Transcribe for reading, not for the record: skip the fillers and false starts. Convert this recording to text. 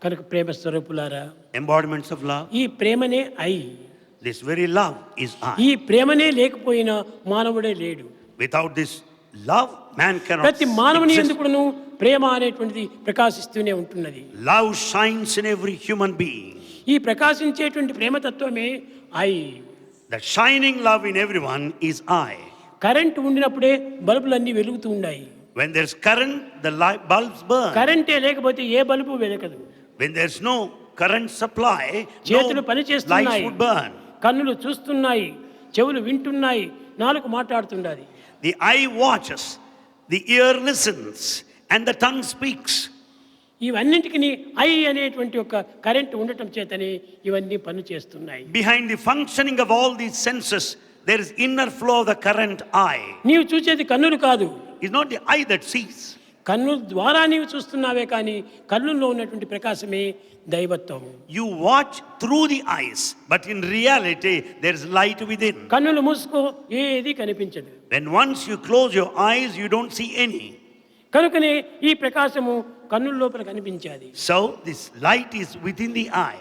కనుక ప్రేమ స్వరూపులారా, embodiments of love. ఈ ప్రేమనే I. This very love is ఈ I. ప్రేమనే లేకపోయినా మానవుడే లేడు. Without this love, man cannot ప్రతి మానవుని exist. ఎందుకును ప్రేమ అనేటువంటిది ప్రకాశిస్తూనే ఉంటున్నది. Love shines in every human being. ఈ ప్రకాశించేటువంటి ప్రేమతత్వమే I. The shining love in everyone is I. Current ఉండినప్పుడే బల్బులన్నీ వెలుగుతూ ఉన్నాయి. When there's current, the light bulbs burn. కరెంటే లేకపోతే ఏ bulb వెలగదు. When there's no current supply, చేతులు no పని lights చేస్తున్నాయి, would burn. కన్నులు చూస్తున్నాయి, చెవులు వింటున్నాయి, నాలుక మాట్లాడుతున్నది. The eye watches, the ear listens, and the tongue speaks. ఇవన్నింటికి ఐ అనేటువంటి ఒక కరెంట్ ఉండటం చేతనే ఇవన్నీ పని చేస్తున్నాయి. Behind the functioning of all these senses, there is inner flow of the current eye. నీవు చూసేది కన్నులు కాదు, It's not the eye that sees. కన్ను ద్వారా నీవు చూస్తున్నావే కానీ కన్నుల్లో ఉన్నటువంటి ప్రకాశమే దైవత్వం. You watch through the eyes, but in reality, there is light within. కన్నులు మూసుకో, ఏది కనిపించదు. When once you close your eyes, you don't see any. కనుకనే ఈ ప్రకాశము కన్నుల లోపల కనిపించాది. So this light is within the eye.